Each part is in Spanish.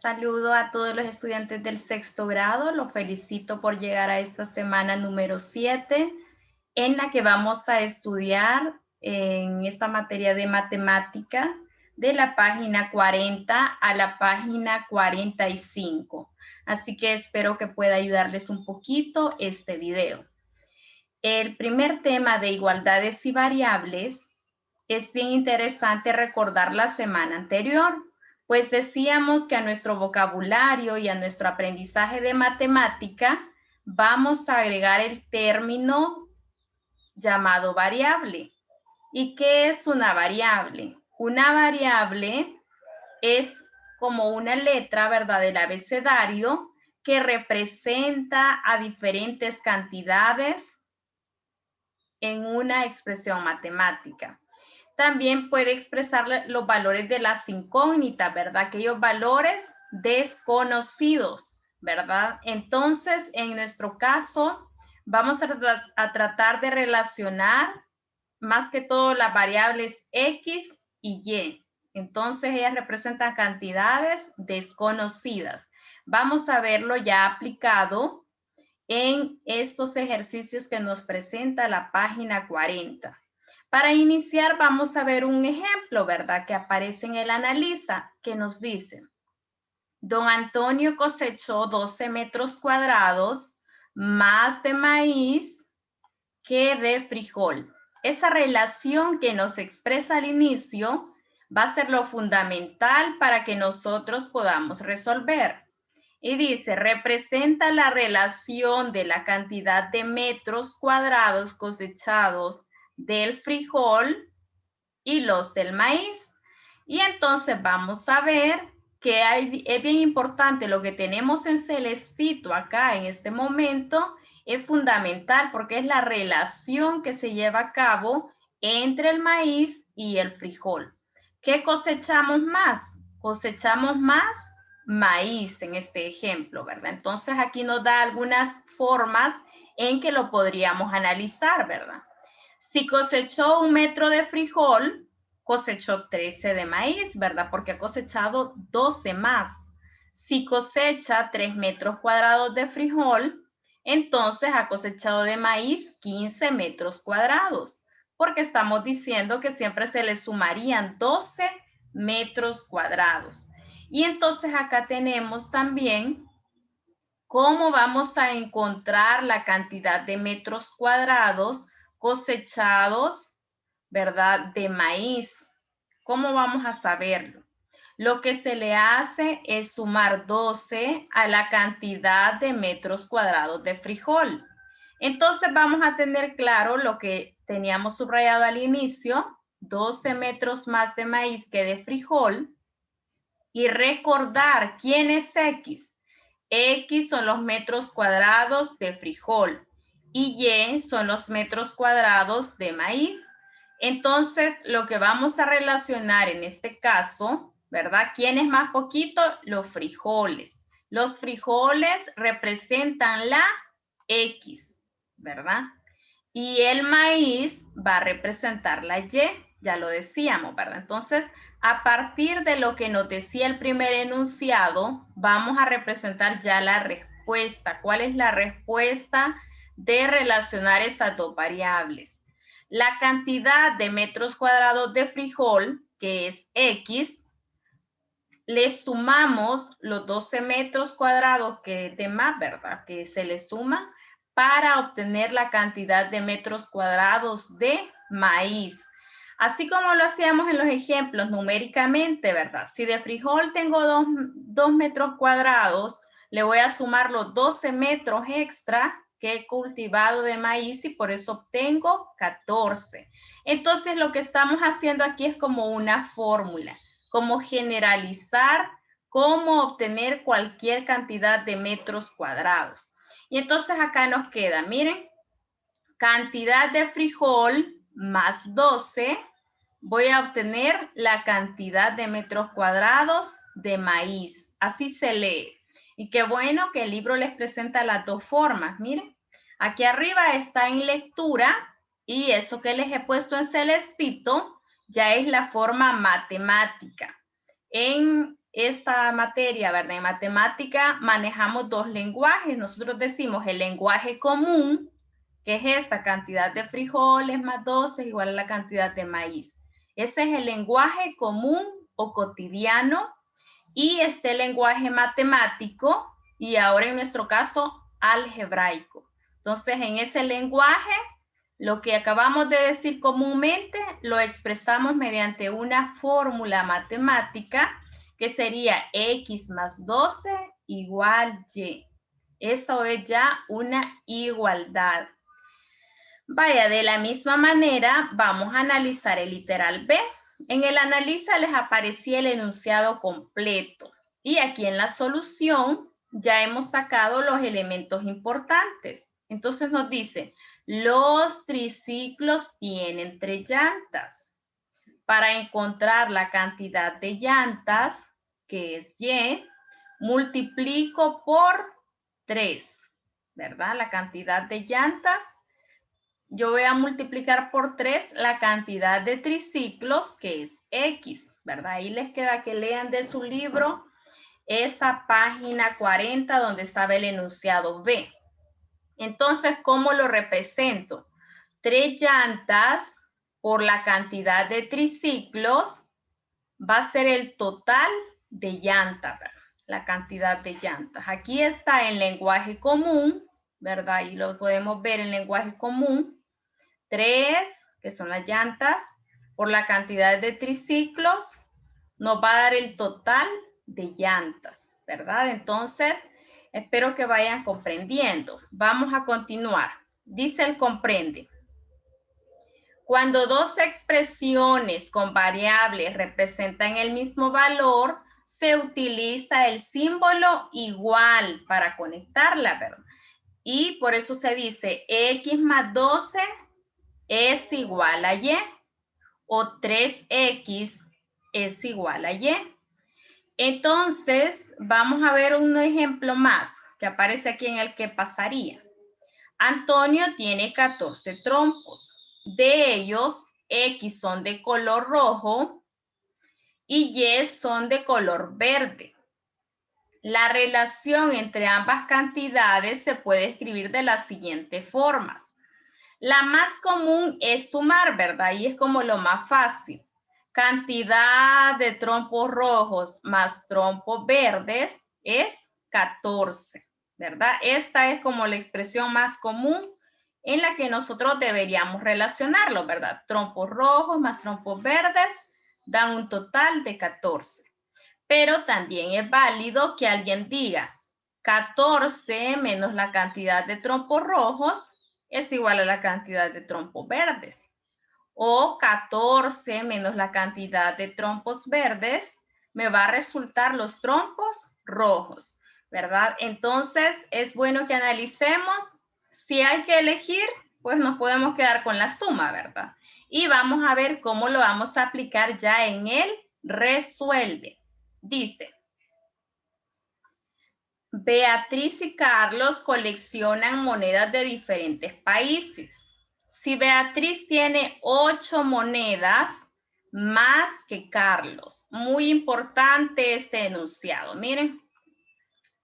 Saludo a todos los estudiantes del sexto grado. Los felicito por llegar a esta semana número 7, en la que vamos a estudiar en esta materia de matemática de la página 40 a la página 45. Así que espero que pueda ayudarles un poquito este video. El primer tema de igualdades y variables es bien interesante recordar la semana anterior, pues decíamos que a nuestro vocabulario y a nuestro aprendizaje de matemática vamos a agregar el término llamado variable. ¿Y qué es una variable? Una variable es como una letra, ¿verdad?, del abecedario que representa a diferentes cantidades en una expresión matemática. También puede expresar los valores de las incógnitas, ¿verdad? Aquellos valores desconocidos, ¿verdad? Entonces, en nuestro caso, vamos a tratar de relacionar más que todo las variables X y Y. Entonces, ellas representan cantidades desconocidas. Vamos a verlo ya aplicado en estos ejercicios que nos presenta la página 40. Para iniciar vamos a ver un ejemplo, ¿verdad?, que aparece en el analiza, que nos dice: don Antonio cosechó 12 metros cuadrados más de maíz que de frijol. Esa relación que nos expresa al inicio va a ser lo fundamental para que nosotros podamos resolver. Y dice, representa la relación de la cantidad de metros cuadrados cosechados del frijol y los del maíz. Y entonces vamos a ver que es bien importante lo que tenemos en celestito acá en este momento, es fundamental porque es la relación que se lleva a cabo entre el maíz y el frijol. ¿Qué cosechamos más? Cosechamos más maíz en este ejemplo, ¿verdad? Entonces aquí nos da algunas formas en que lo podríamos analizar, ¿verdad? Si cosechó 1 metro de frijol, cosechó 13 de maíz, ¿verdad? Porque ha cosechado 12 más. Si cosecha 3 metros cuadrados de frijol, entonces ha cosechado de maíz 15 metros cuadrados, porque estamos diciendo que siempre se le sumarían 12 metros cuadrados. Y entonces acá tenemos también cómo vamos a encontrar la cantidad de metros cuadrados cosechados, ¿verdad?, de maíz. ¿Cómo vamos a saberlo? Lo que se le hace es sumar 12 a la cantidad de metros cuadrados de frijol. Entonces vamos a tener claro lo que teníamos subrayado al inicio, 12 metros más de maíz que de frijol, y recordar quién es X. X son los metros cuadrados de frijol y Y son los metros cuadrados de maíz. Entonces, lo que vamos a relacionar en este caso, ¿verdad? ¿Quién es más poquito? Los frijoles. Los frijoles representan la X, ¿verdad? Y el maíz va a representar la Y, ya lo decíamos, ¿verdad? Entonces, a partir de lo que nos decía el primer enunciado, vamos a representar ya la respuesta. ¿Cuál es la respuesta de relacionar estas dos variables? La cantidad de metros cuadrados de frijol, que es X, le sumamos los 12 metros cuadrados que de más, ¿verdad?, que se le suma para obtener la cantidad de metros cuadrados de maíz. Así como lo hacíamos en los ejemplos numéricamente, ¿verdad? Si de frijol tengo 2 metros cuadrados, le voy a sumar los 12 metros extra que he cultivado de maíz y por eso obtengo 14. Entonces, lo que estamos haciendo aquí es como una fórmula, como generalizar cómo obtener cualquier cantidad de metros cuadrados. Y entonces acá nos queda, miren, cantidad de frijol más 12, voy a obtener la cantidad de metros cuadrados de maíz. Así se lee. Y qué bueno que el libro les presenta las dos formas. Miren, aquí arriba está en lectura y eso que les he puesto en celestito ya es la forma matemática. En esta materia, ¿verdad? En matemática manejamos dos lenguajes. Nosotros decimos el lenguaje común, que es esta cantidad de frijoles más 12 es igual a la cantidad de maíz. Ese es el lenguaje común o cotidiano. Y este lenguaje matemático, y ahora en nuestro caso, algebraico. Entonces, en ese lenguaje, lo que acabamos de decir comúnmente, lo expresamos mediante una fórmula matemática que sería x más 12 igual y. Eso es ya una igualdad. Vaya, de la misma manera, vamos a analizar el literal B. En el analiza les aparecía el enunciado completo. Y aquí en la solución ya hemos sacado los elementos importantes. Entonces nos dice, los triciclos tienen 3 llantas. Para encontrar la cantidad de llantas, que es Y, multiplico por 3, ¿verdad? La cantidad de llantas. Yo voy a multiplicar por 3 la cantidad de triciclos, que es X, ¿verdad? Ahí les queda que lean de su libro esa página 40 donde estaba el enunciado B. Entonces, ¿cómo lo represento? 3 llantas por la cantidad de triciclos va a ser el total de llantas, ¿verdad? La cantidad de llantas. Aquí está en lenguaje común, ¿verdad? Y lo podemos ver en lenguaje común. 3, que son las llantas, por la cantidad de triciclos, nos va a dar el total de llantas, ¿verdad? Entonces, espero que vayan comprendiendo. Vamos a continuar. Dice el comprende. Cuando dos expresiones con variables representan el mismo valor, se utiliza el símbolo igual para conectarla, ¿verdad? Y por eso se dice x más 12 es igual a y, o 3x es igual a y. Entonces, vamos a ver un ejemplo más que aparece aquí en el que pasaría. Antonio tiene 14 trompos. De ellos, X son de color rojo y Y son de color verde. La relación entre ambas cantidades se puede escribir de las siguientes formas. La más común es sumar, ¿verdad? Y es como lo más fácil. Cantidad de trompos rojos más trompos verdes es 14, ¿verdad? Esta es como la expresión más común en la que nosotros deberíamos relacionarlo, ¿verdad? Trompos rojos más trompos verdes dan un total de 14. Pero también es válido que alguien diga 14 menos la cantidad de trompos rojos es igual a la cantidad de trompos verdes. O 14 menos la cantidad de trompos verdes me va a resultar los trompos rojos, ¿verdad? Entonces es bueno que analicemos. Si hay que elegir, pues nos podemos quedar con la suma, ¿verdad? Y vamos a ver cómo lo vamos a aplicar ya en el resuelve. Dice, Beatriz y Carlos coleccionan monedas de diferentes países. Si Beatriz tiene 8 monedas más que Carlos, muy importante este enunciado. Miren,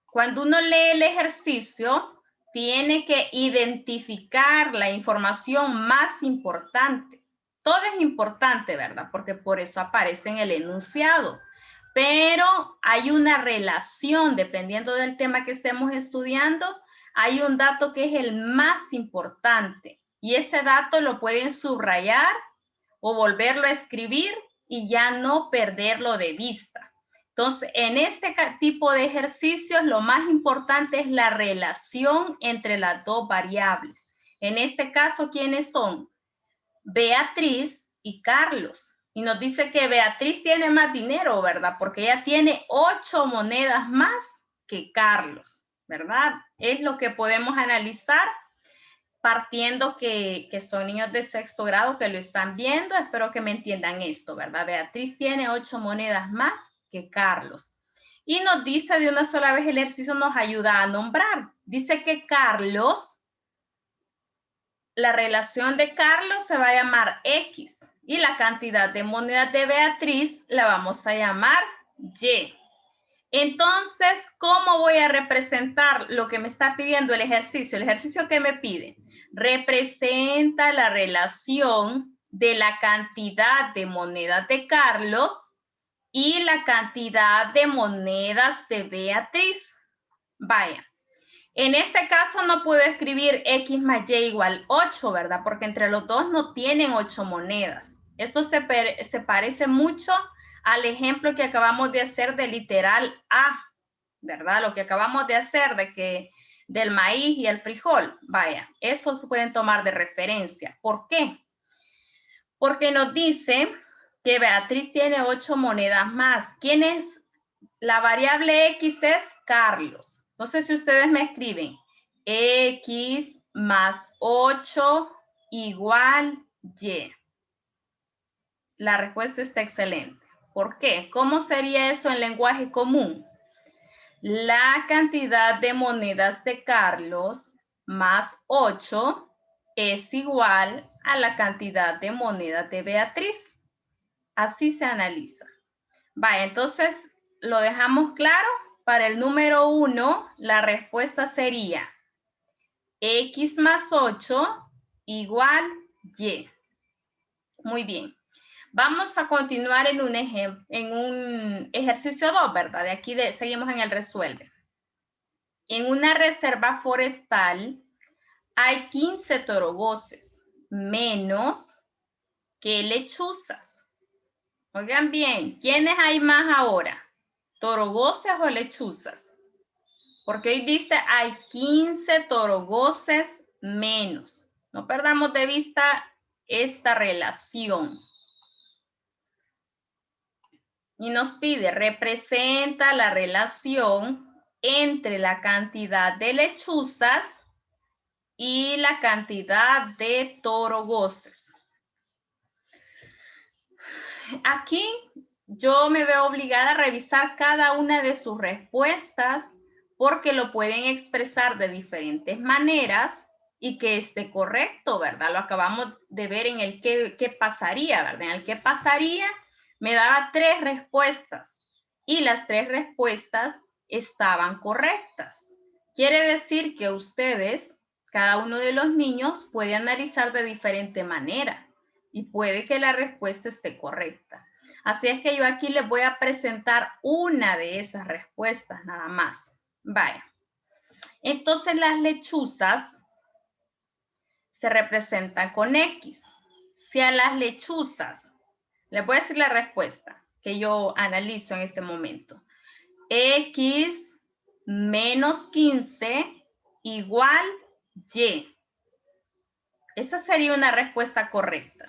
cuando uno lee el ejercicio, tiene que identificar la información más importante. Todo es importante, ¿verdad? Porque por eso aparece en el enunciado. Pero hay una relación, dependiendo del tema que estemos estudiando, hay un dato que es el más importante. Y ese dato lo pueden subrayar o volverlo a escribir y ya no perderlo de vista. Entonces, en este tipo de ejercicios, lo más importante es la relación entre las dos variables. En este caso, ¿quiénes son? Beatriz y Carlos. Y nos dice que Beatriz tiene más dinero, ¿verdad? Porque ella tiene 8 monedas más que Carlos, ¿verdad? Es lo que podemos analizar partiendo que son niños de sexto grado que lo están viendo. Espero que me entiendan esto, ¿verdad? Beatriz tiene 8 monedas más que Carlos. Y nos dice de una sola vez el ejercicio, nos ayuda a nombrar. Dice que Carlos, la relación de Carlos se va a llamar X y la cantidad de monedas de Beatriz la vamos a llamar Y. Entonces, ¿cómo voy a representar lo que me está pidiendo el ejercicio? El ejercicio que me pide representa la relación de la cantidad de monedas de Carlos y la cantidad de monedas de Beatriz. Vaya, en este caso no puedo escribir X más Y igual 8, ¿verdad? Porque entre los dos no tienen 8 monedas. Esto se parece mucho al ejemplo que acabamos de hacer del literal A, ¿verdad? Lo que acabamos de hacer del maíz y el frijol. Vaya, eso pueden tomar de referencia. ¿Por qué? Porque nos dice que Beatriz tiene 8 monedas más. ¿Quién es? La variable X es Carlos. Entonces, si ustedes me escriben X más 8 igual Y. La respuesta está excelente. ¿Por qué? ¿Cómo sería eso en lenguaje común? La cantidad de monedas de Carlos más 8 es igual a la cantidad de monedas de Beatriz. Así se analiza. Vaya, entonces lo dejamos claro. Para el número 1, la respuesta sería X más 8 igual Y. Muy bien. Vamos a continuar en un ejercicio 2, ¿verdad? De aquí seguimos en el resuelve. En una reserva forestal hay 15 torogoces, menos que lechuzas. Oigan bien, ¿quiénes hay más ahora? ¿Torogoces o lechuzas? Porque hoy dice hay 15 torogoces menos. No perdamos de vista esta relación. Y nos pide, representa la relación entre la cantidad de lechuzas y la cantidad de torogoces. Aquí yo me veo obligada a revisar cada una de sus respuestas porque lo pueden expresar de diferentes maneras y que esté correcto, ¿verdad? Lo acabamos de ver en el qué pasaría, ¿verdad? En el qué pasaría me daba 3 respuestas y las 3 respuestas estaban correctas. Quiere decir que ustedes, cada uno de los niños, puede analizar de diferente manera y puede que la respuesta esté correcta. Así es que yo aquí les voy a presentar una de esas respuestas nada más. Vaya. Entonces las lechuzas se representan con X. Si a las lechuzas, les voy a decir la respuesta que yo analizo en este momento. X menos 15 igual Y. Esa sería una respuesta correcta.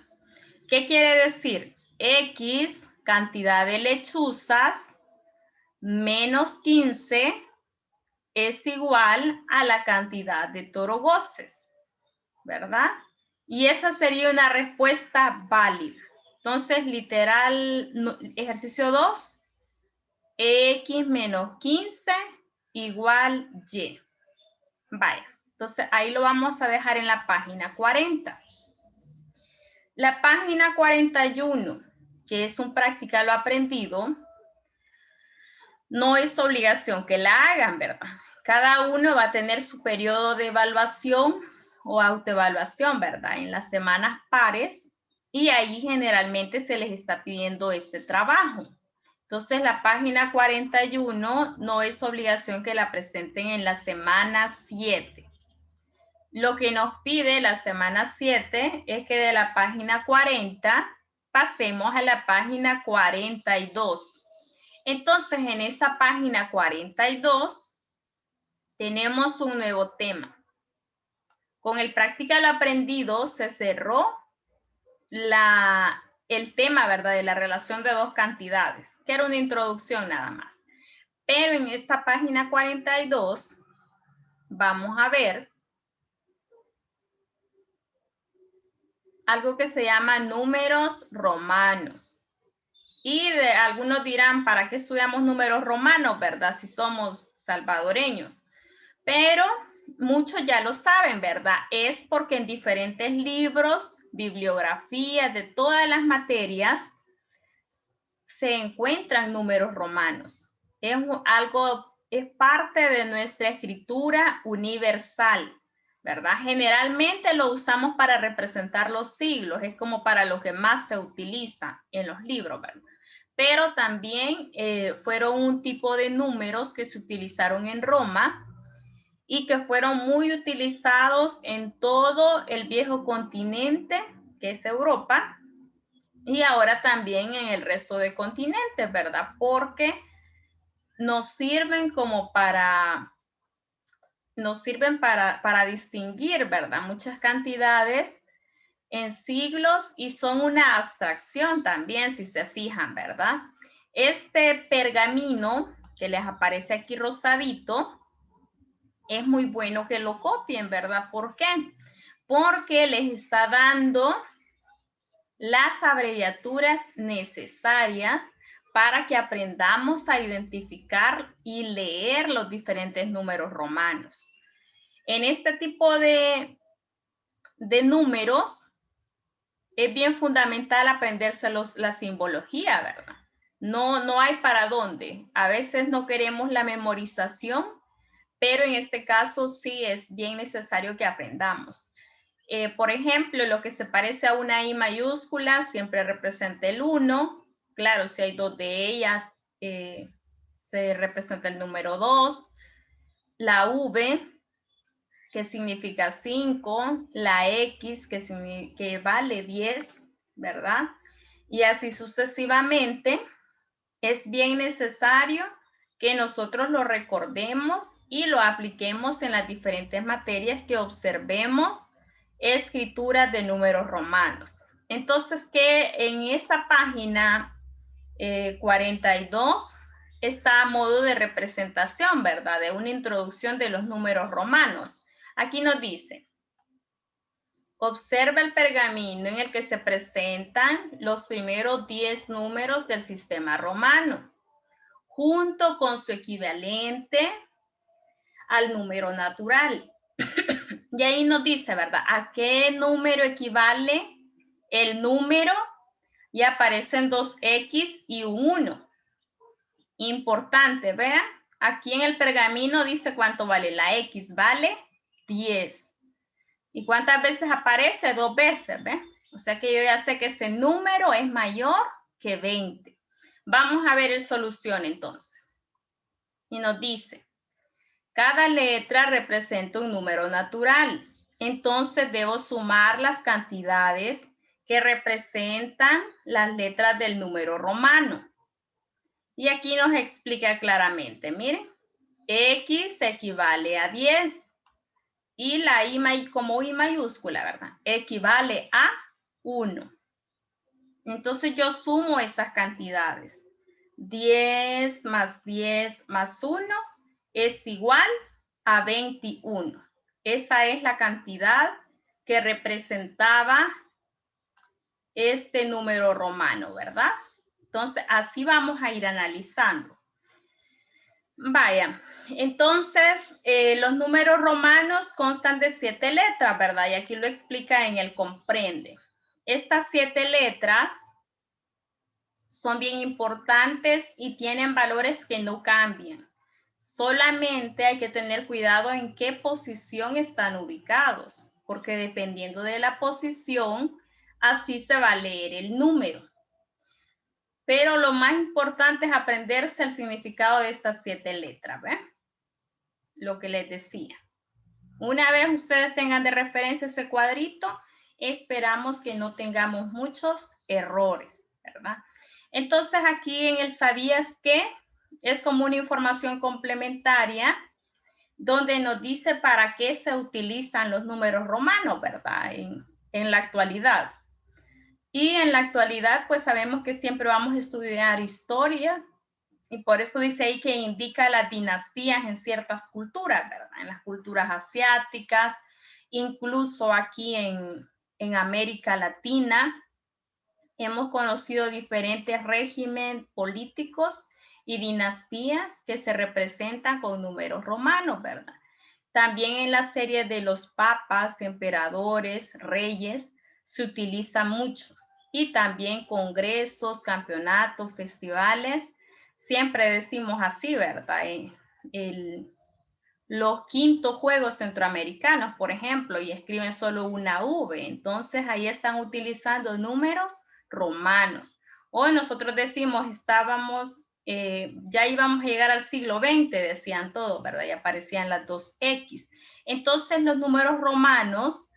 ¿Qué quiere decir? X, cantidad de lechuzas, menos 15 es igual a la cantidad de torogoces, ¿verdad? Y esa sería una respuesta válida. Entonces, literal, ejercicio 2, X menos 15 igual Y. Vaya, entonces ahí lo vamos a dejar en la página 40. La página 41, que es un practicar lo aprendido, no es obligación que la hagan, ¿verdad? Cada uno va a tener su periodo de evaluación o autoevaluación, ¿verdad? En las semanas pares y ahí generalmente se les está pidiendo este trabajo. Entonces, la página 41 no es obligación que la presenten en la semana 7. Lo que nos pide la semana 7 es que de la página 40 pasemos a la página 42. Entonces, en esta página 42 tenemos un nuevo tema. Con el Practica lo aprendido se cerró el tema, ¿verdad? De la relación de dos cantidades, que era una introducción nada más. Pero en esta página 42 vamos a ver algo que se llama números romanos. Y algunos dirán, ¿para qué estudiamos números romanos, verdad? Si somos salvadoreños. Pero muchos ya lo saben, ¿verdad? Es porque en diferentes libros, bibliografías de todas las materias, se encuentran números romanos. Es parte de nuestra escritura universal, ¿verdad? Generalmente lo usamos para representar los siglos, es como para lo que más se utiliza en los libros, ¿verdad? Pero también fueron un tipo de números que se utilizaron en Roma y que fueron muy utilizados en todo el viejo continente, que es Europa, y ahora también en el resto de continentes, ¿verdad? Porque nos sirven como para distinguir, ¿verdad? Muchas cantidades en siglos y son una abstracción también, si se fijan, ¿verdad? Este pergamino que les aparece aquí rosadito, es muy bueno que lo copien, ¿verdad? ¿Por qué? Porque les está dando las abreviaturas necesarias para que aprendamos a identificar y leer los diferentes números romanos. En este tipo de números es bien fundamental aprenderse la simbología, ¿verdad? No hay para dónde. A veces no queremos la memorización, pero en este caso sí es bien necesario que aprendamos. Por ejemplo, lo que se parece a una I mayúscula siempre representa el 1. Claro, si hay dos de ellas, se representa el número 2. La V, que significa 5. La X, que vale 10, ¿verdad? Y así sucesivamente. Es bien necesario que nosotros lo recordemos y lo apliquemos en las diferentes materias que observemos escrituras de números romanos. Entonces, que en esta página 42 está a modo de representación, ¿verdad? De una introducción de los números romanos. Aquí nos dice: observa el pergamino en el que se presentan los primeros 10 números del sistema romano, junto con su equivalente al número natural. Y ahí nos dice, ¿verdad? ¿A qué número equivale el número? Y aparecen 2X y un 1. Importante, vean. Aquí en el pergamino dice cuánto vale la X. Vale 10. ¿Y cuántas veces aparece? 2 veces, ¿ven? O sea que yo ya sé que ese número es mayor que 20. Vamos a ver el solución entonces. Y nos dice: cada letra representa un número natural. Entonces debo sumar las cantidades que representan las letras del número romano. Y aquí nos explica claramente, miren, X equivale a 10 y la I como I mayúscula, ¿verdad? Equivale a 1. Entonces yo sumo esas cantidades. 10 más 10 más 1 es igual a 21. Esa es la cantidad que representaba este número romano, ¿verdad? Entonces, así vamos a ir analizando. Vaya, entonces, los números romanos constan de 7 letras, ¿verdad? Y aquí lo explica en el comprende. Estas 7 letras son bien importantes y tienen valores que no cambian. Solamente hay que tener cuidado en qué posición están ubicados, porque dependiendo de la posición, así se va a leer el número. Pero lo más importante es aprenderse el significado de estas 7 letras, ¿ven? Lo que les decía. Una vez ustedes tengan de referencia ese cuadrito, esperamos que no tengamos muchos errores, ¿verdad? Entonces aquí en el ¿sabías qué? Es como una información complementaria donde nos dice para qué se utilizan los números romanos, ¿verdad? En la actualidad. Y en la actualidad, pues sabemos que siempre vamos a estudiar historia y por eso dice ahí que indica las dinastías en ciertas culturas, ¿verdad? En las culturas asiáticas, incluso aquí en América Latina, hemos conocido diferentes regímenes políticos y dinastías que se representan con números romanos, ¿verdad? También en la serie de los papas, emperadores, reyes, se utiliza mucho. y también congresos, campeonatos, festivales. Siempre decimos así, ¿verdad? Los quintos Juegos Centroamericanos, por ejemplo, y escriben solo una V. Entonces, ahí están utilizando números romanos. Hoy nosotros decimos, ya íbamos a llegar al siglo XX, decían todos, ¿verdad? Y aparecían las 2X. Entonces, los números romanos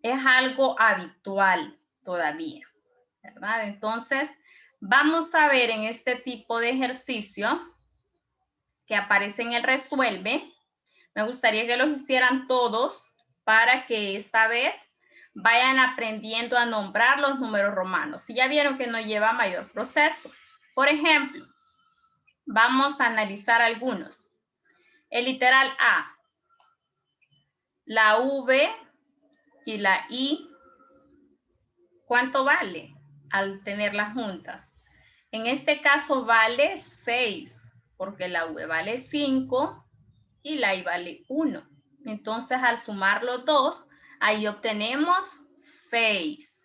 es algo habitual todavía, ¿verdad? Entonces, vamos a ver en este tipo de ejercicio que aparece en el resuelve. Me gustaría que los hicieran todos para que esta vez vayan aprendiendo a nombrar los números romanos. Si ya vieron que no lleva mayor proceso. Por ejemplo, vamos a analizar algunos. El literal A, la V y la I, ¿cuánto vale al tenerlas juntas? En este caso vale 6, porque la V vale 5 y la I vale 1. Entonces, al sumar los dos, ahí obtenemos 6.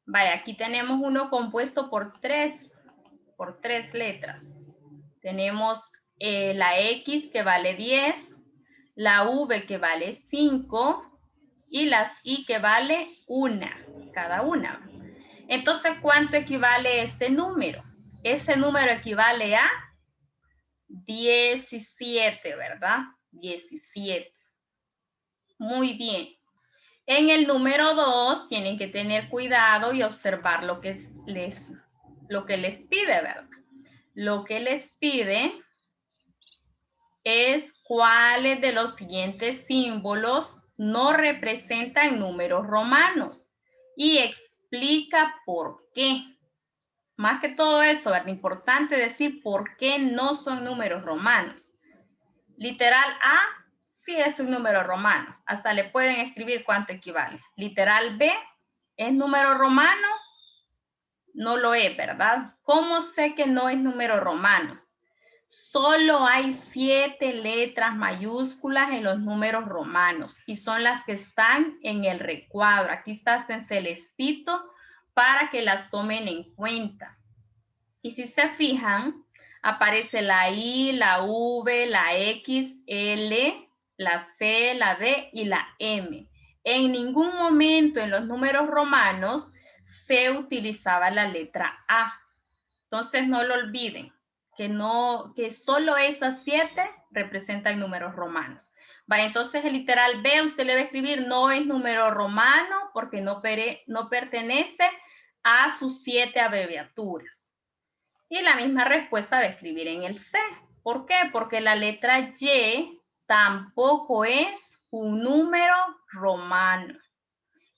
Vaya, aquí tenemos uno compuesto por tres letras. Tenemos la X que vale 10, la V que vale 5 y las I que vale 1, cada una. Entonces, ¿cuánto equivale este número? Este número equivale a 17, ¿verdad? 17. Muy bien. En el número 2 tienen que tener cuidado y observar lo que les pide, ¿verdad? Lo que les pide es cuáles de los siguientes símbolos no representan números romanos y explica por qué. Más que todo eso, ¿verdad? Importante decir por qué no son números romanos. Literal A sí es un número romano. Hasta le pueden escribir cuánto equivale. Literal B es número romano. No lo es, ¿verdad? ¿Cómo sé que no es número romano? Solo hay 7 letras mayúsculas en los números romanos y son las que están en el recuadro. Aquí está en celestito para que las tomen en cuenta. Y si se fijan, aparece la I, la V, la X, L, la C, la D y la M. En ningún momento en los números romanos se utilizaba la letra A. Entonces no lo olviden, que solo esas 7 representan números romanos. Vale, entonces el literal B usted le va a escribir no es número romano porque no pertenece a sus 7 abreviaturas. Y la misma respuesta va a escribir en el C. ¿Por qué? Porque la letra Y tampoco es un número romano.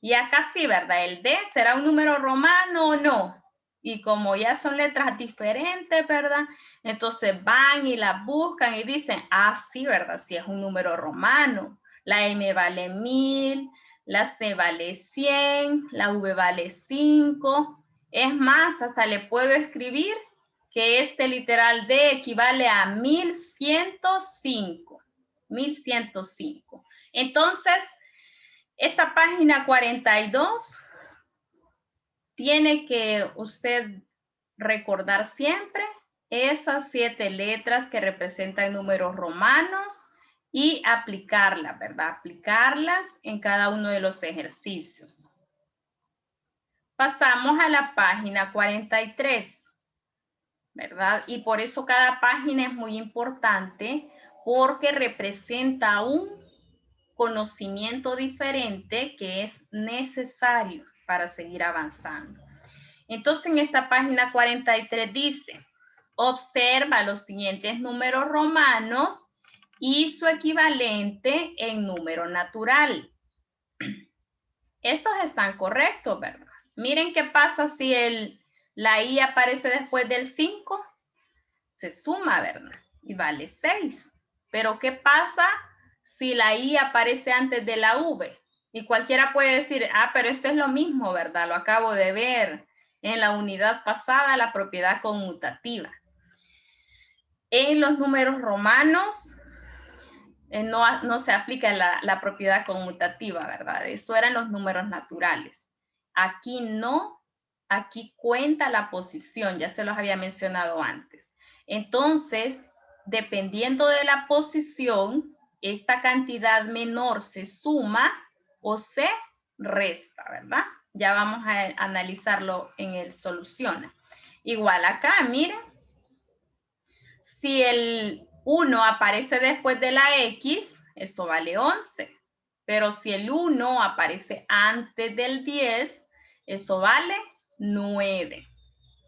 Y acá sí, ¿verdad? El D, ¿será un número romano o no? Y como ya son letras diferentes, ¿verdad? Entonces van y la buscan y dicen, ah, sí, ¿verdad? Sí es un número romano. La M vale 1000, la C vale 100, la V vale 5. Es más, hasta le puedo escribir que este literal D equivale a 1105. 1105. Entonces, esta página 42 tiene que usted recordar siempre esas 7 letras que representan números romanos y aplicarlas, ¿verdad? Aplicarlas en cada uno de los ejercicios. Pasamos a la página 43, ¿verdad? Y por eso cada página es muy importante porque representa un conocimiento diferente que es necesario para seguir avanzando. Entonces, en esta página 43 dice, observa los siguientes números romanos y su equivalente en número natural. Estos están correctos, ¿verdad? Miren qué pasa si la I aparece después del 5. Se suma, ¿verdad? Y vale 6. Pero ¿qué pasa si la I aparece antes de la V? Y cualquiera puede decir, ah, pero esto es lo mismo, ¿verdad? Lo acabo de ver en la unidad pasada, la propiedad conmutativa. En los números romanos no se aplica la propiedad conmutativa, ¿verdad? Eso eran los números naturales. Aquí no aquí cuenta la posición, ya se los había mencionado antes. Entonces, dependiendo de la posición, esta cantidad menor se suma o se resta, ¿verdad? Ya vamos a analizarlo en el soluciona. Igual acá, miren, si el 1 aparece después de la X, eso vale 11. Pero si el 1 aparece antes del 10, eso vale 9.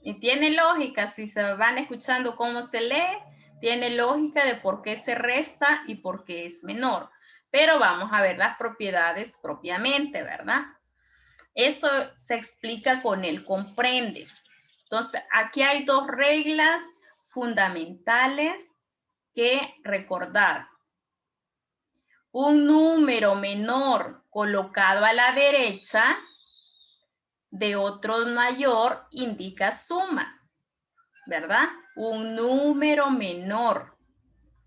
Y tiene lógica, si se van escuchando cómo se lee, tiene lógica de por qué se resta y por qué es menor. Pero vamos a ver las propiedades propiamente, ¿verdad? Eso se explica con el comprende. Entonces, aquí hay dos reglas fundamentales que recordar. Un número menor colocado a la derecha de otro mayor indica suma, ¿verdad? Un número menor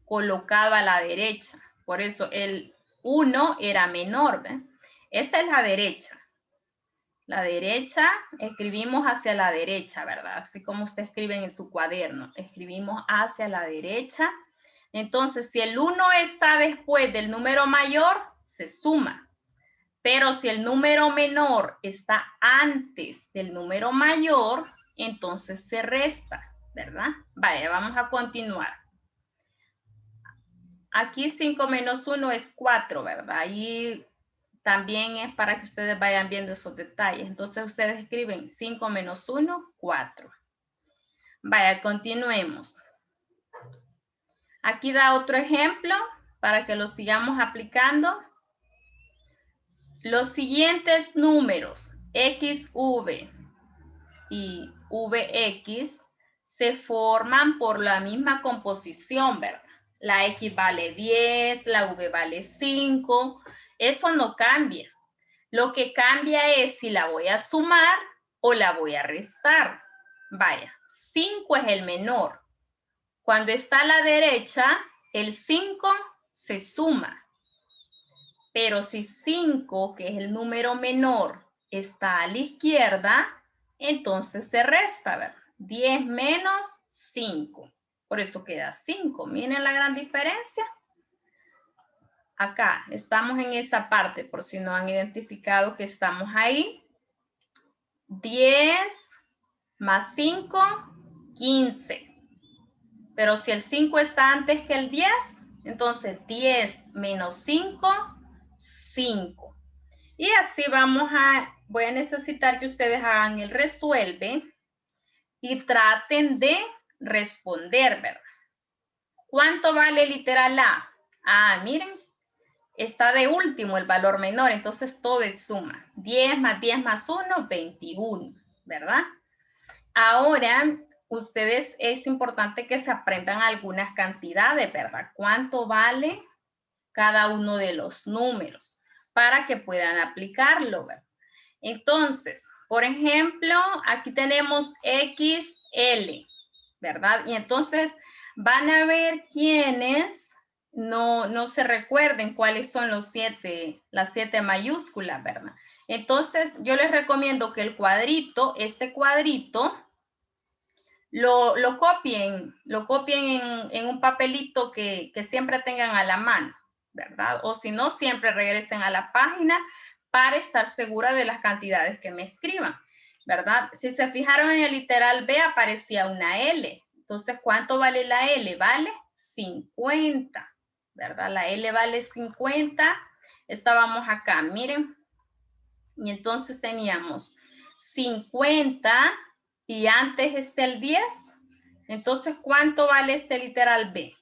colocado a la derecha. Por eso el 1 era menor, ¿ven? Esta es la derecha. La derecha, escribimos hacia la derecha, ¿verdad? Así como usted escribe en su cuaderno. Escribimos hacia la derecha. Entonces, si el 1 está después del número mayor, se suma. Pero si el número menor está antes del número mayor, entonces se resta, ¿verdad? Vaya, vamos a continuar. Aquí 5 menos 1 es 4, ¿verdad? Y también es para que ustedes vayan viendo esos detalles. Entonces ustedes escriben 5 menos 1, 4. Vaya, continuemos. Aquí da otro ejemplo para que lo sigamos aplicando. Los siguientes números, XV y VX, se forman por la misma composición, ¿verdad? La X vale 10, la V vale 5. Eso no cambia. Lo que cambia es si la voy a sumar o la voy a restar. Vaya, 5 es el menor. Cuando está a la derecha, el 5 se suma. Pero si 5, que es el número menor, está a la izquierda, entonces se resta, ¿verdad? 10 menos 5. Por eso queda 5. Miren la gran diferencia. Acá estamos en esa parte, por si no han identificado que estamos ahí. 10 más 5, 15. Pero si el 5 está antes que el 10, entonces 10 menos 5, 5. Y así voy a necesitar que ustedes hagan el resuelve y traten de responder, ¿verdad? ¿Cuánto vale literal A? Ah, miren, está de último el valor menor, entonces todo es suma. 10 más 1, 21, ¿verdad? Ahora, ustedes es importante que se aprendan algunas cantidades, ¿verdad? ¿Cuánto vale cada uno de los números? Para que puedan aplicarlo, ¿verdad? Entonces, por ejemplo, aquí tenemos XL, ¿verdad? Y entonces van a ver quiénes no se recuerden cuáles son las 7 mayúsculas, ¿verdad? Entonces, yo les recomiendo que el cuadrito, este cuadrito, lo copien en un papelito que siempre tengan a la mano, ¿verdad? O si no, siempre regresen a la página para estar segura de las cantidades que me escriban, ¿verdad? Si se fijaron en el literal B, aparecía una L. Entonces, ¿cuánto vale la L? Vale 50, ¿verdad? La L vale 50. Estábamos acá, miren. Y entonces teníamos 50 y antes está el 10. Entonces, ¿cuánto vale este literal B?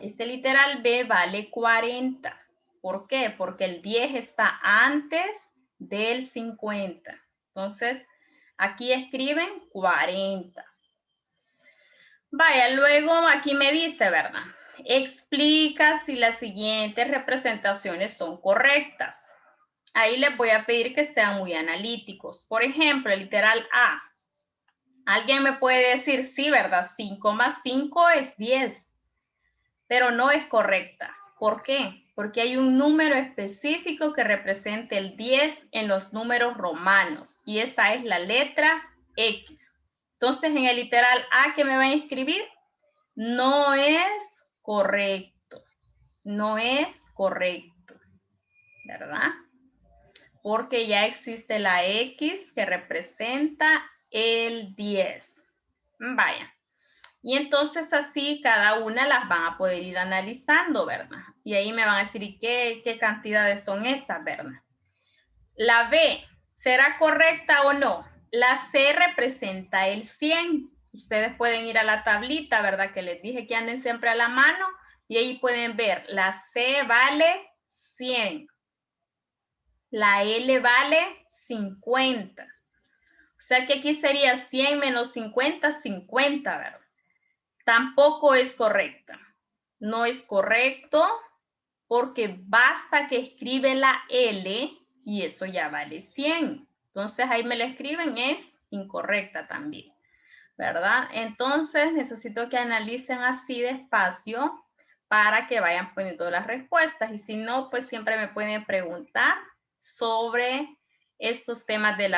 Este literal B vale 40. ¿Por qué? Porque el 10 está antes del 50. Entonces, aquí escriben 40. Vaya, luego aquí me dice, ¿verdad? Explica si las siguientes representaciones son correctas. Ahí les voy a pedir que sean muy analíticos. Por ejemplo, el literal A. Alguien me puede decir, sí, ¿verdad? 5 más 5 es 10, pero no es correcta. ¿Por qué? Porque hay un número específico que representa el 10 en los números romanos y esa es la letra X. Entonces, en el literal A que me van a escribir, no es correcto. No es correcto, ¿verdad? Porque ya existe la X que representa el 10. Vaya. Y entonces así cada una las van a poder ir analizando, ¿verdad? Y ahí me van a decir, ¿y qué cantidades son esas, verdad? La B, ¿será correcta o no? La C representa el 100. Ustedes pueden ir a la tablita, ¿verdad? Que les dije que anden siempre a la mano y ahí pueden ver, la C vale 100. La L vale 50. O sea que aquí sería 100 menos 50, 50, ¿verdad? Tampoco es correcta. No es correcto porque basta que escribe la L y eso ya vale 100. Entonces ahí me la escriben, es incorrecta también, ¿verdad? Entonces necesito que analicen así despacio para que vayan poniendo las respuestas y si no, pues siempre me pueden preguntar sobre estos temas de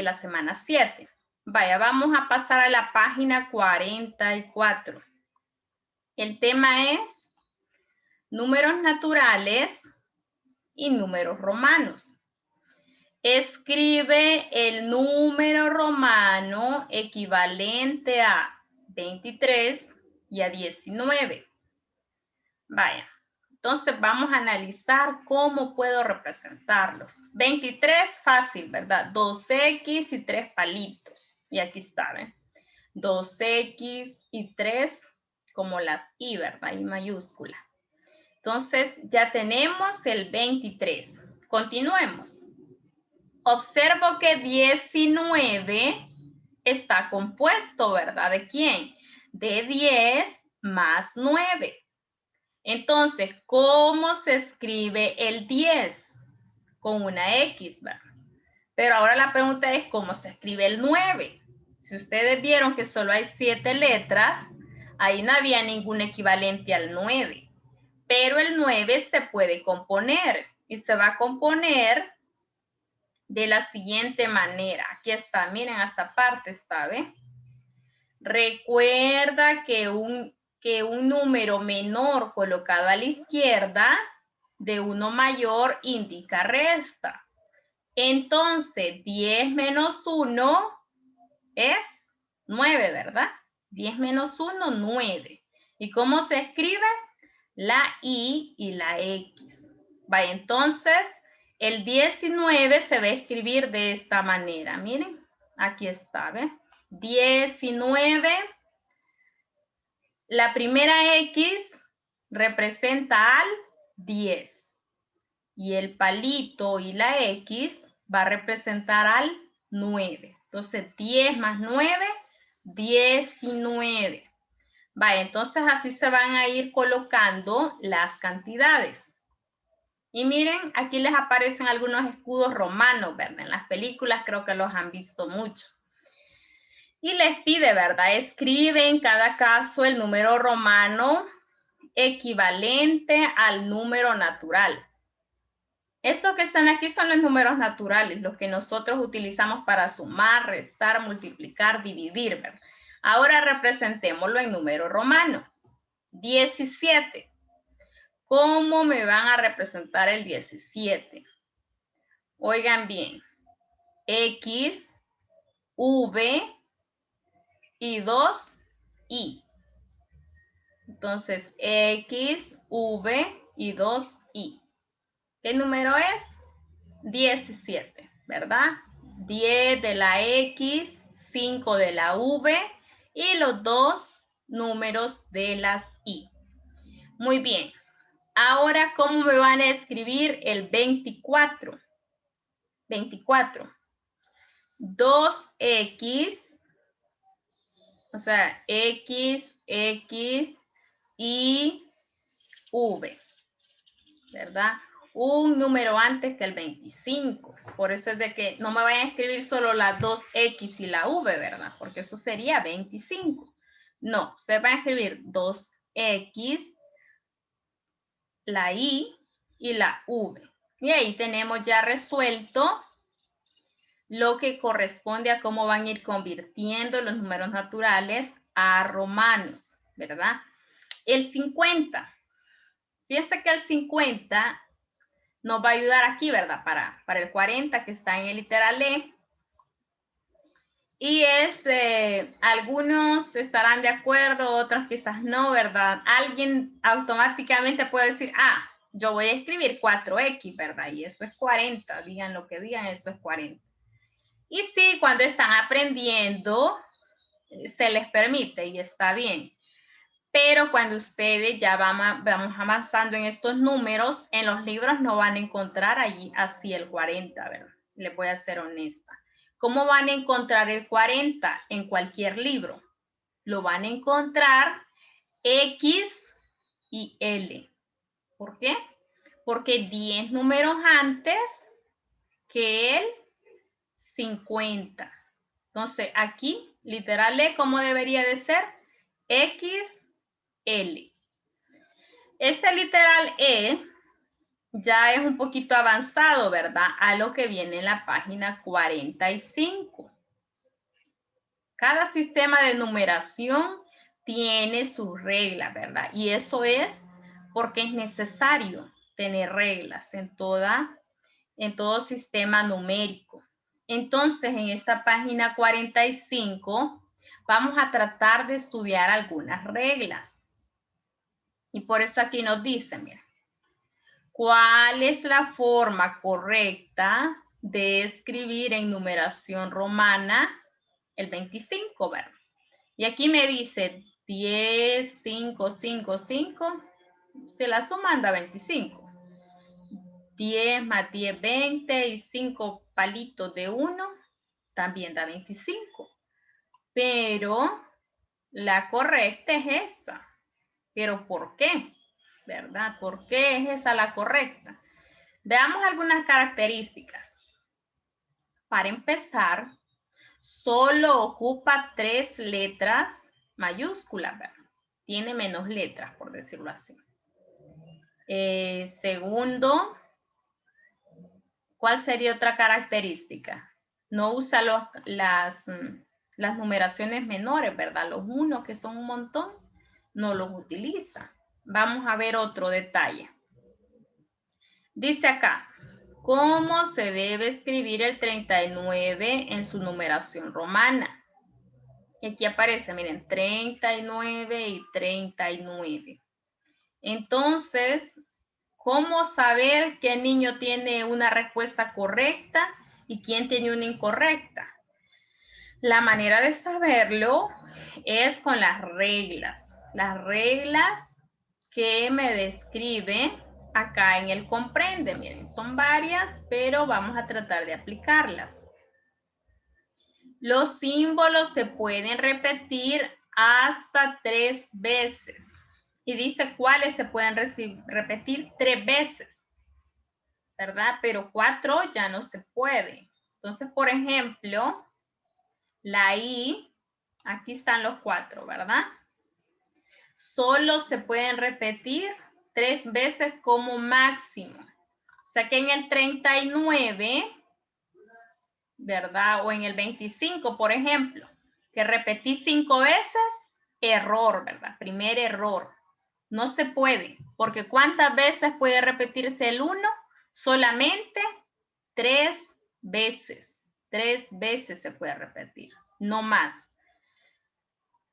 la semana 7. Vaya, vamos a pasar a la página 44. El tema es números naturales y números romanos. Escribe el número romano equivalente a 23 y a 19. Vaya, entonces vamos a analizar cómo puedo representarlos. 23, fácil, ¿verdad? 2X y 3 palitos. Y aquí está, ¿ven? 2X y 3 como las I, ¿verdad? I mayúscula. Entonces ya tenemos el 23. Continuemos. Observo que 19 está compuesto, ¿verdad? ¿De quién? De 10 más 9. Entonces, ¿cómo se escribe el 10? Con una X, ¿verdad? Pero ahora la pregunta es, ¿cómo se escribe el 9? Si ustedes vieron que solo hay 7 letras, ahí no había ningún equivalente al 9. Pero el 9 se puede componer y se va a componer de la siguiente manera. Aquí está, miren, hasta parte está, ¿ve? Recuerda que un número menor colocado a la izquierda de uno mayor indica resta. Entonces, 10 menos 1 es 9, ¿verdad? 10 menos 1, 9. ¿Y cómo se escribe? La I y la X. Vaya, entonces, el 19 se va a escribir de esta manera. Miren, aquí está, ¿ve? 19. La primera X representa al 10. Y el palito y la X va a representar al 9. Entonces, 10 más 9, 19. Vale, entonces así se van a ir colocando las cantidades. Y miren, aquí les aparecen algunos escudos romanos, ¿verdad? En las películas creo que los han visto mucho. Y les pide, ¿verdad? Escribe en cada caso el número romano equivalente al número natural. Estos que están aquí son los números naturales, los que nosotros utilizamos para sumar, restar, multiplicar, dividir, ¿verdad? Ahora representémoslo en número romano. 17. ¿Cómo me van a representar el 17? Oigan bien. X, V y 2, I. Entonces, X, V y 2, I. ¿Qué número es? 17, ¿verdad? 10 de la X, 5 de la V y los dos números de las I. Muy bien. Ahora, ¿cómo me van a escribir el 24? 24. 2X, o sea, X, X y V, ¿verdad? Un número antes que el 25. Por eso es de que no me vayan a escribir solo las 2X y la V, ¿verdad? Porque eso sería 25. No, se va a escribir 2X la I y la V. Y ahí tenemos ya resuelto lo que corresponde a cómo van a ir convirtiendo los números naturales a romanos, ¿verdad? El 50. Fíjense que el 50 nos va a ayudar aquí, ¿verdad? Para el 40 que está en el literal E. Y es, algunos estarán de acuerdo, otros quizás no, ¿verdad? Alguien automáticamente puede decir, ah, yo voy a escribir 4X, ¿verdad? Y eso es 40, digan lo que digan, eso es 40. Y sí, cuando están aprendiendo, se les permite y está bien. Pero cuando ustedes ya vamos avanzando en estos números, en los libros no van a encontrar allí así el 40, ¿verdad? Les voy a ser honesta. ¿Cómo van a encontrar el 40 en cualquier libro? Lo van a encontrar X y L. ¿Por qué? Porque 10 números antes que el 50. Entonces, aquí, literal, ¿cómo debería de ser? X, L. Este literal E ya es un poquito avanzado, ¿verdad? A lo que viene en la página 45. Cada sistema de numeración tiene sus reglas, ¿verdad? Y eso es porque es necesario tener reglas en todo sistema numérico. Entonces, en esta página 45 vamos a tratar de estudiar algunas reglas. Y por eso aquí nos dice, mira, ¿cuál es la forma correcta de escribir en numeración romana el 25, ¿verdad? Y aquí me dice 10, 5, 5, 5. Se la suma da 25. 10 más 10, 20 y 5 palitos de 1 también da 25. Pero la correcta es esa. ¿Pero por qué? ¿Verdad? ¿Por qué es esa la correcta? Veamos algunas características. Para empezar, solo ocupa 3 letras mayúsculas, ¿verdad? Tiene menos letras, por decirlo así. Segundo, ¿cuál sería otra característica? No usa las numeraciones menores, ¿verdad? Los 1, que son un montón, no los utiliza. Vamos a ver otro detalle. Dice acá, ¿cómo se debe escribir el 39 en su numeración romana? Y aquí aparece, miren, 39 y 39. Entonces, ¿cómo saber qué niño tiene una respuesta correcta y quién tiene una incorrecta? La manera de saberlo es con las reglas. Las reglas que me describe acá en el comprende. Miren, son varias, pero vamos a tratar de aplicarlas. Los símbolos se pueden repetir hasta 3 veces. Y dice cuáles se pueden repetir 3 veces, ¿verdad? Pero 4 ya no se puede. Entonces, por ejemplo, la I, aquí están los 4, ¿verdad? Solo se pueden repetir 3 veces como máximo. O sea que en el 39, ¿verdad? O en el 25, por ejemplo, que repetí 5 veces, error, ¿verdad? Primer error. No se puede, porque ¿cuántas veces puede repetirse el 1? Solamente 3 veces. 3 veces se puede repetir, no más.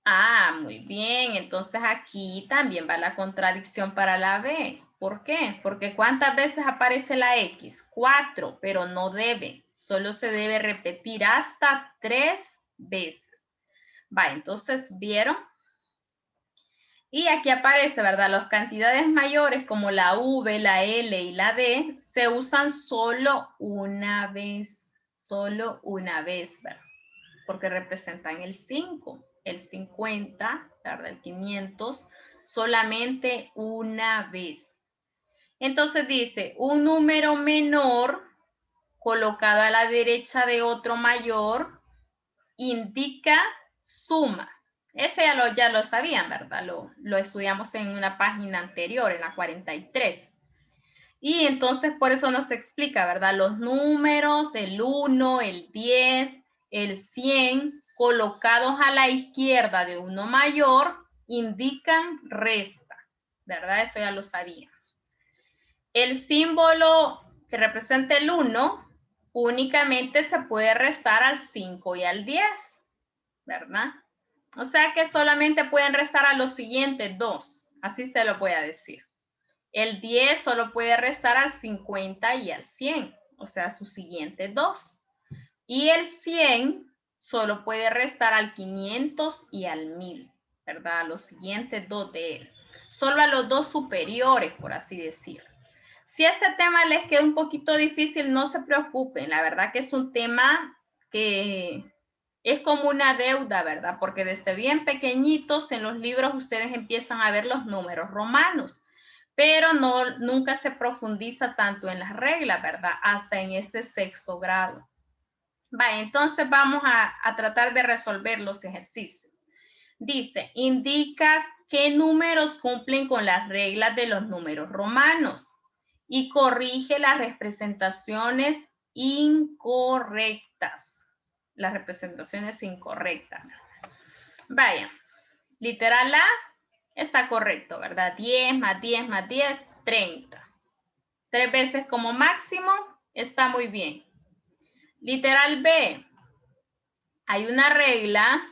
Ah, muy bien. Entonces aquí también va la contradicción para la B. ¿Por qué? Porque ¿cuántas veces aparece la X? 4, pero no debe. Solo se debe repetir hasta 3 veces. Va, entonces, ¿vieron? Y aquí aparece, ¿verdad? Las cantidades mayores como la V, la L y la D se usan solo una vez. Solo una vez, ¿verdad? Porque representan el 5, el 50, ¿verdad? El 500, solamente una vez. Entonces dice, un número menor colocado a la derecha de otro mayor indica suma. Ese ya lo sabían, ¿verdad? Lo estudiamos en una página anterior, en la 43. Y entonces por eso nos explica, ¿verdad? Los números, el 1, el 10, el 100, colocados a la izquierda de uno mayor, indican resta, ¿verdad? Eso ya lo sabíamos. El símbolo que representa el 1 únicamente se puede restar al 5 y al 10, ¿verdad? O sea que solamente pueden restar a los siguientes dos, así se lo voy a decir. El 10 solo puede restar al 50 y al 100, o sea, sus siguientes dos. Y el 100 solo puede restar al 500 y al 1000, ¿verdad? A los siguientes dos de él. Solo a los dos superiores, por así decir. Si este tema les queda un poquito difícil, no se preocupen. La verdad que es un tema que es como una deuda, ¿verdad? Porque desde bien pequeñitos en los libros ustedes empiezan a ver los números romanos, pero nunca se profundiza tanto en las reglas, ¿verdad? Hasta en este sexto grado. Entonces vamos a tratar de resolver los ejercicios. Dice, indica qué números cumplen con las reglas de los números romanos y corrige las representaciones incorrectas. Las representaciones incorrectas. Vaya, literal A está correcto, ¿verdad? 10 más 10 más 10, 30. 3 veces como máximo, está muy bien. Literal B, hay una regla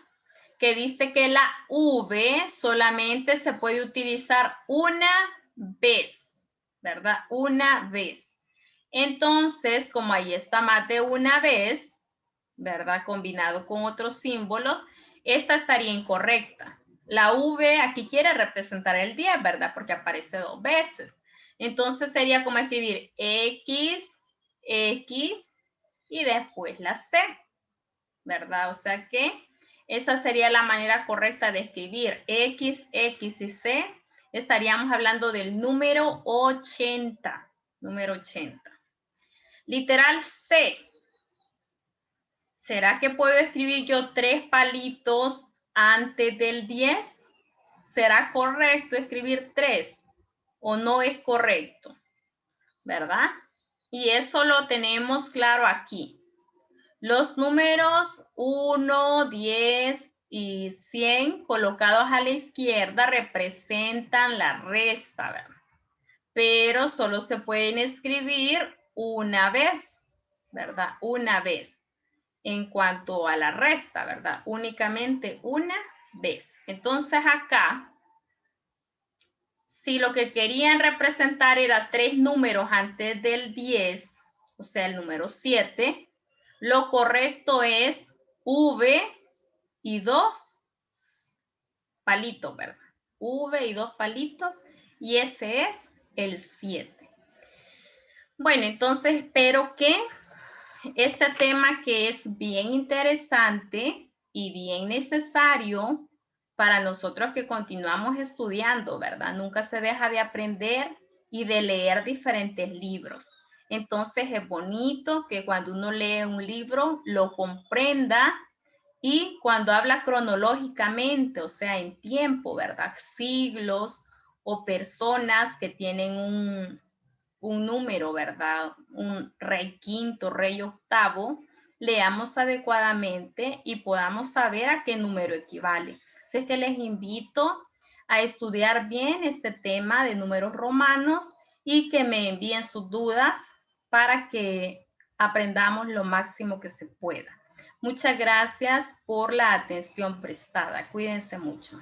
que dice que la V solamente se puede utilizar una vez, ¿verdad? Una vez. Entonces, como ahí está más de una vez, ¿verdad? Combinado con otros símbolos, esta estaría incorrecta. La V aquí quiere representar el 10, ¿verdad? Porque aparece dos veces. Entonces sería como escribir X, X y después la C, ¿verdad? O sea que esa sería la manera correcta de escribir X, X y C. Estaríamos hablando del número 80. Número 80. Literal C. ¿Será que puedo escribir yo 3 palitos antes del 10? ¿Será correcto escribir 3 o no es correcto? ¿Verdad? Y eso lo tenemos claro aquí. Los números 1, 10 y 100 colocados a la izquierda representan la resta, ¿verdad? Pero solo se pueden escribir una vez, ¿verdad? Una vez. En cuanto a la resta, ¿verdad? Únicamente una vez. Entonces acá, si lo que querían representar era 3 números antes del 10, o sea, el número 7, lo correcto es V y 2 palitos, ¿verdad? V y 2 palitos, y ese es el 7. Bueno, entonces espero que este tema, que es bien interesante y bien necesario para nosotros que continuamos estudiando, ¿verdad? Nunca se deja de aprender y de leer diferentes libros. Entonces es bonito que cuando uno lee un libro lo comprenda, y cuando habla cronológicamente, o sea, en tiempo, ¿verdad? Siglos o personas que tienen un número, ¿verdad? Un rey quinto, rey octavo, leamos adecuadamente y podamos saber a qué número equivale. Así es que les invito a estudiar bien este tema de números romanos y que me envíen sus dudas para que aprendamos lo máximo que se pueda. Muchas gracias por la atención prestada. Cuídense mucho.